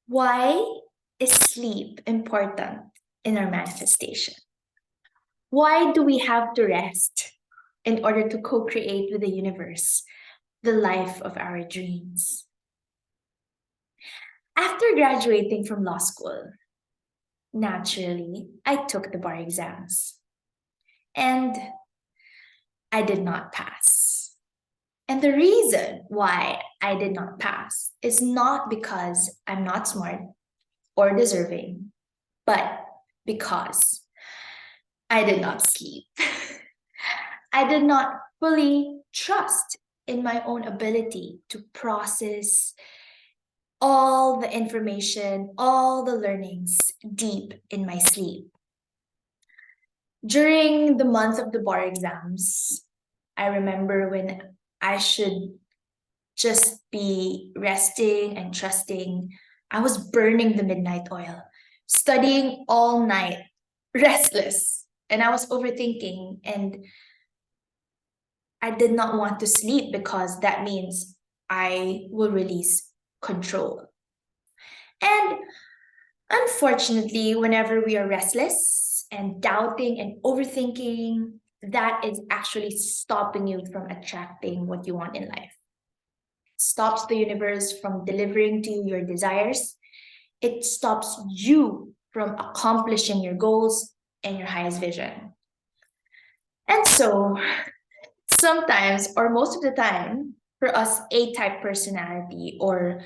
Why is sleep important in our manifestation? Why do we have to rest in order to co create with the universe the life of our dreams? After graduating from law school, naturally, I took the bar exams and I did not pass. And the reason why I did not pass is not because I'm not smart or deserving, but because I did not sleep. I did not fully trust in my own ability to process all the information, all the learnings deep in my sleep. During the month of the bar exams, I remember when I should just be resting and trusting, I was burning the midnight oil, studying all night, restless, and I was overthinking. And I did not want to sleep because that means I will release control. And unfortunately, whenever we are restless and doubting and overthinking, that is actually stopping you from attracting what you want in life. It stops the universe from delivering to you your desires. It stops you from accomplishing your goals and your highest vision. And so, sometimes, or most of the time, for us A type personality or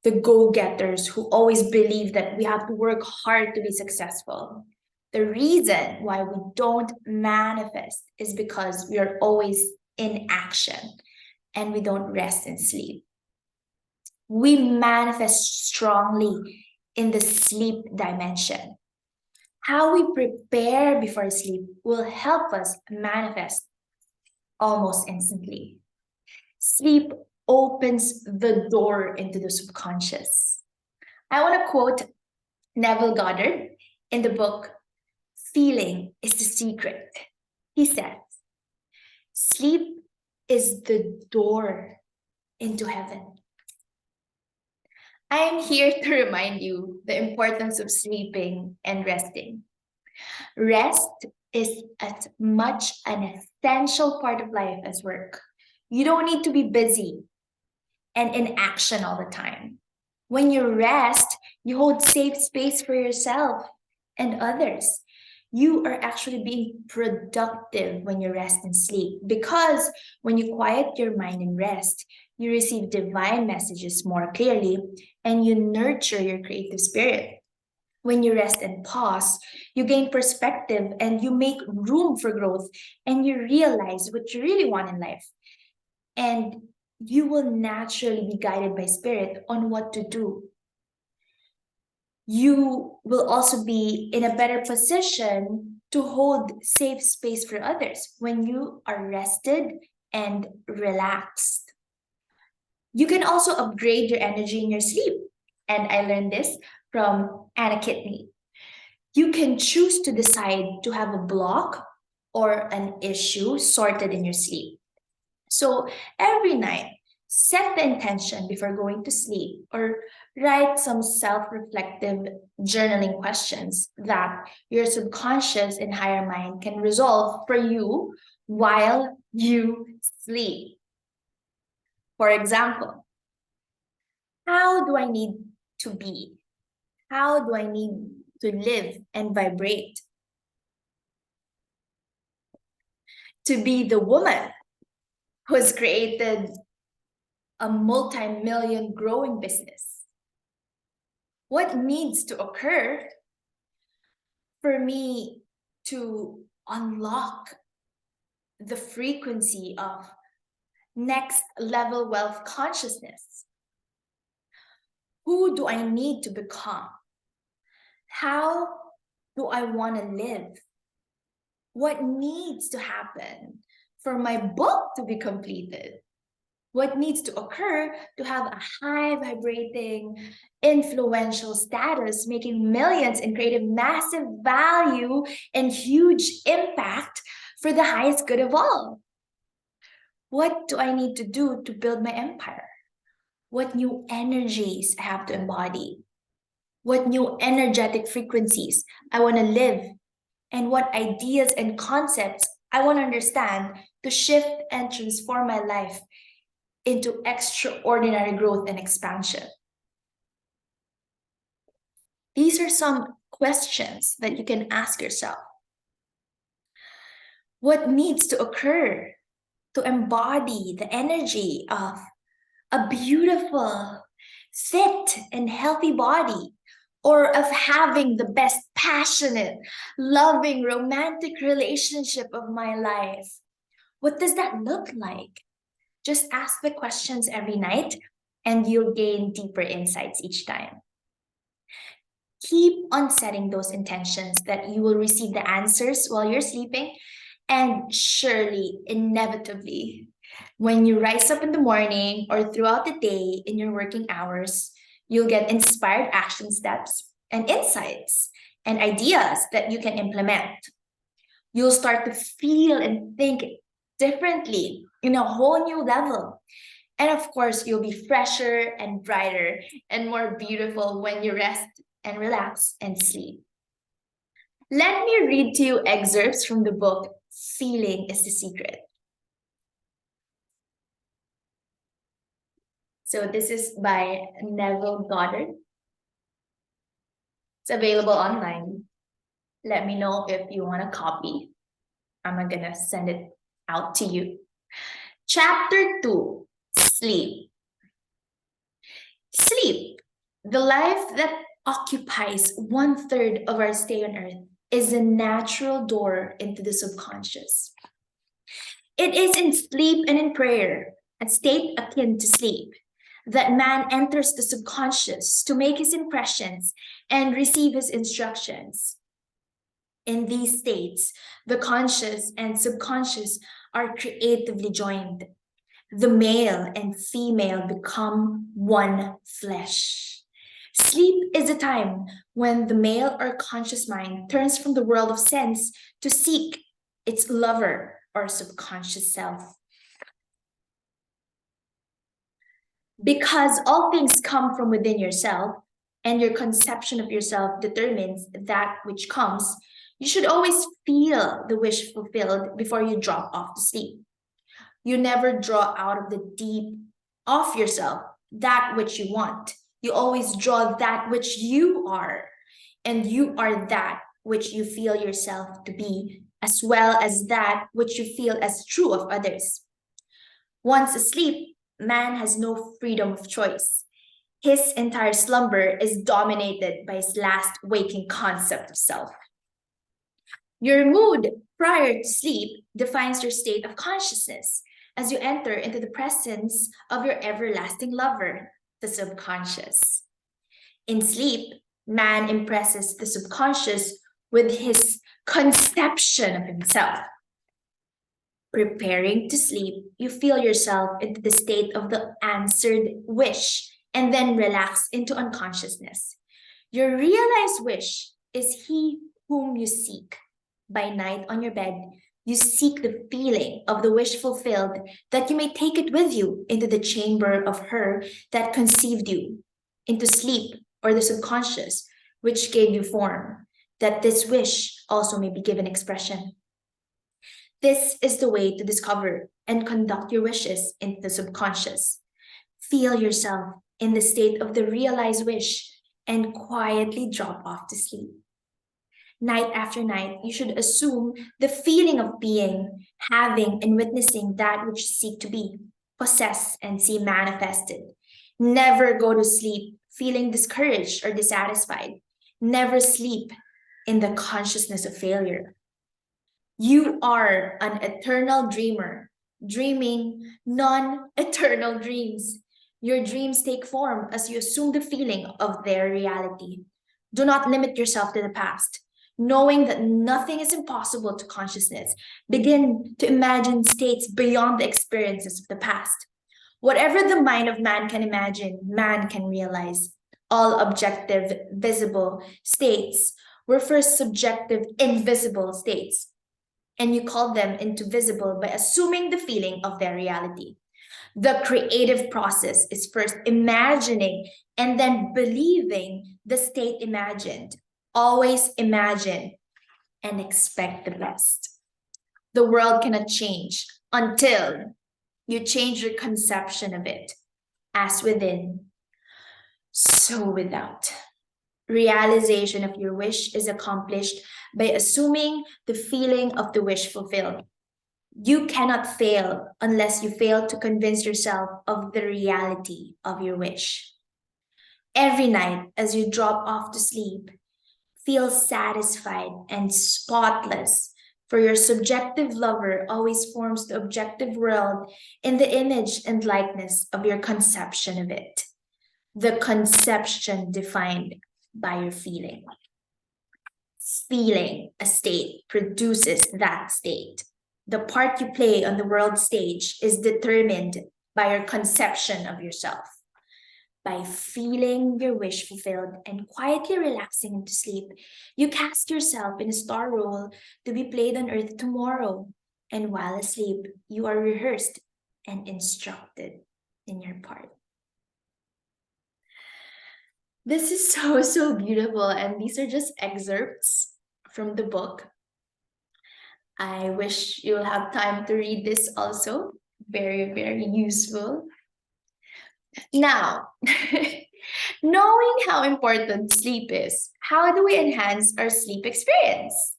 the go getters who always believe that we have to work hard to be successful, the reason why we don't manifest is because we are always in action and we don't rest and sleep. We manifest strongly in the sleep dimension. How we prepare before sleep will help us manifest almost instantly. Sleep opens the door into the subconscious. I want to quote Neville Goddard in the book Feeling is the Secret. He says, sleep is the door into heaven. I am here to remind you the importance of sleeping and resting. Rest is as much an essential part of life as work. You don't need to be busy and in action all the time. When you rest, you hold safe space for yourself and others. You are actually being productive when you rest and sleep because when you quiet your mind and rest, you receive divine messages more clearly and you nurture your creative spirit. When you rest and pause, you gain perspective and you make room for growth and you realize what you really want in life. And you will naturally be guided by spirit on what to do. You will also be in a better position to hold safe space for others when you are rested and relaxed. You can also upgrade your energy in your sleep. And I learned this from Anna Kitney. You can choose to decide to have a block or an issue sorted in your sleep. So every night, set the intention before going to sleep or write some self reflective journaling questions that your subconscious and higher mind can resolve for you while you sleep. For example, how do I need to be? How do I need to live and vibrate to be the woman who's created a multi-million growing business? What needs to occur for me to unlock the frequency of next level wealth consciousness? Who do I need to become? How do I want to live? What needs to happen for my book to be completed? What needs to occur to have a high vibrating, influential status, making millions and creating massive value and huge impact for the highest good of all? What do I need to do to build my empire? What new energies I have to embody? what new energetic frequencies I want to live, and what ideas and concepts I want to understand to shift and transform my life into extraordinary growth and expansion. These are some questions that you can ask yourself. What needs to occur to embody the energy of a beautiful, fit, and healthy body, or of having the best passionate, loving, romantic relationship of my life? What does that look like? Just ask the questions every night and you'll gain deeper insights each time. Keep on setting those intentions that you will receive the answers while you're sleeping, and surely, inevitably, when you rise up in the morning or throughout the day in your working hours, you'll get inspired action steps and insights and ideas that you can implement. You'll start to feel and think differently in a whole new level. And of course, you'll be fresher and brighter and more beautiful when you rest and relax and sleep. Let me read to you excerpts from the book Feeling is the Secret. So this is by Neville Goddard. It's available online. Let me know if you want a copy. I'm gonna send it out to you. Chapter 2, Sleep. Sleep, the life that occupies 1/3 of our stay on earth, is a natural door into the subconscious. It is in sleep and in prayer, a state akin to sleep, that man enters the subconscious to make his impressions and receive his instructions. In these states, the conscious and subconscious are creatively joined. The male and female become one flesh. Sleep is a time when the male or conscious mind turns from the world of sense to seek its lover or subconscious self. Because all things come from within yourself, and your conception of yourself determines that which comes, you should always feel the wish fulfilled before you drop off to sleep. You never draw out of the deep of yourself that which you want. You always draw that which you are, and you are that which you feel yourself to be, as well as that which you feel as true of others. Once asleep, man has no freedom of choice. His entire slumber is dominated by his last waking concept of self. Your mood prior to sleep defines your state of consciousness as you enter into the presence of your everlasting lover, the subconscious. In sleep, man impresses the subconscious with his conception of himself. Preparing to sleep, you feel yourself into the state of the answered wish and then relax into unconsciousness. Your realized wish is he whom you seek. By night on your bed, you seek the feeling of the wish fulfilled, that you may take it with you into the chamber of her that conceived you, into sleep or the subconscious, which gave you form, that this wish also may be given expression. This is the way to discover and conduct your wishes into the subconscious. Feel yourself in the state of the realized wish and quietly drop off to sleep. Night after night, you should assume the feeling of being, having, and witnessing that which you seek to be, possess, and see manifested. Never go to sleep feeling discouraged or dissatisfied. Never sleep in the consciousness of failure. You are an eternal dreamer, dreaming non-eternal dreams. Your dreams take form as you assume the feeling of their reality. Do not limit yourself to the past. Knowing that nothing is impossible to consciousness, begin to imagine states beyond the experiences of the past. Whatever the mind of man can imagine, man can realize. All objective, visible states were first subjective, invisible states, and you call them into visible by assuming the feeling of their reality. The creative process is first imagining and then believing the state imagined. Always imagine and expect the best. The world cannot change until you change your conception of it, as within, so without. Realization of your wish is accomplished by assuming the feeling of the wish fulfilled. You cannot fail unless you fail to convince yourself of the reality of your wish. Every night, as you drop off to sleep, feel satisfied and spotless, for your subjective lover always forms the objective world in the image and likeness of your conception of it. The conception defined by your feeling. Feeling a state produces that state. The part you play on the world stage is determined by your conception of yourself. By feeling your wish fulfilled and quietly relaxing into sleep, you cast yourself in a star role to be played on earth tomorrow. And while asleep, you are rehearsed and instructed in your part. This is so beautiful, and these are just excerpts from the book. I wish you'll have time to read this also. Very useful. Now, knowing how important sleep is, how do we enhance our sleep experience?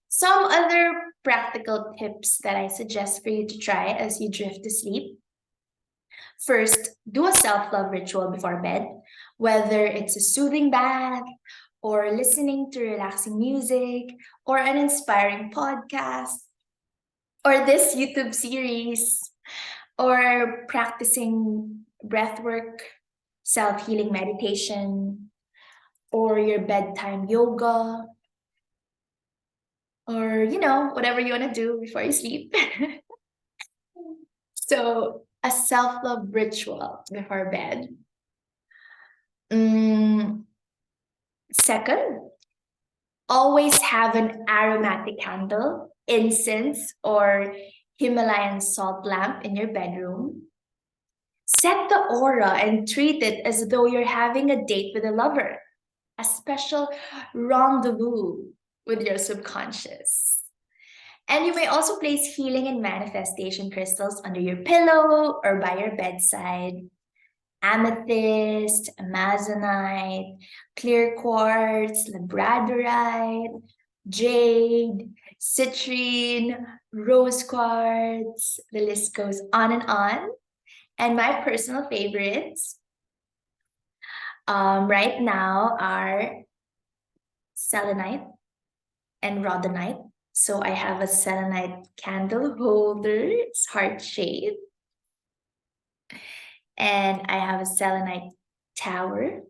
Some other practical tips that I suggest for you to try as you drift to sleep. First, do a self-love ritual before bed, whether it's a soothing bath, or listening to relaxing music, or an inspiring podcast, or this YouTube series, or practicing breathwork, self-healing meditation, or your bedtime yoga, or whatever you want to do before you sleep. So a self-love ritual before bed. Second, always have an aromatic candle, incense, or Himalayan salt lamp in your bedroom. Set the aura and treat it as though you're having a date with a lover, a special rendezvous with your subconscious. And you may also place healing and manifestation crystals under your pillow or by your bedside. Amethyst, amazonite, clear quartz, labradorite, jade, citrine, rose quartz. The list goes on and on. And my personal favorites right now are selenite and rhodonite. So I have a selenite candle holder. It's heart-shaped. And I have a selenite tower.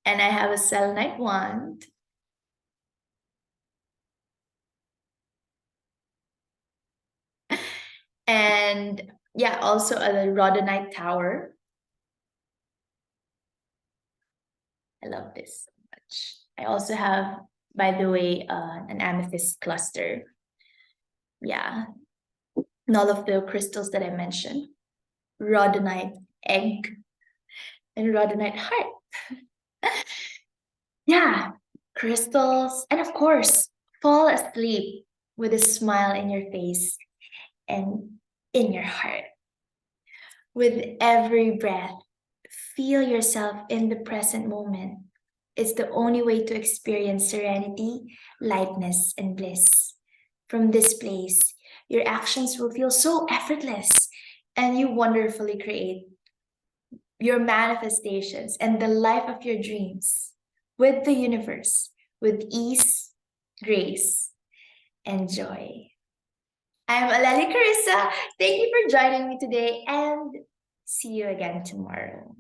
And I have a selenite wand. And yeah, also a rhodonite tower. I love this so much. I also have, by the way, an amethyst cluster. Yeah, and all of the crystals that I mentioned. Rhodonite egg and rhodonite heart. Yeah, crystals. And of course, fall asleep with a smile in your face and in your heart. With every breath, feel yourself in the present moment. It's the only way to experience serenity, lightness, and bliss. From this place, your actions will feel so effortless, and you wonderfully create your manifestations and the life of your dreams with the universe, with ease, grace, and joy. I'm Aleli Carissa. Thank you for joining me today, and see you again tomorrow.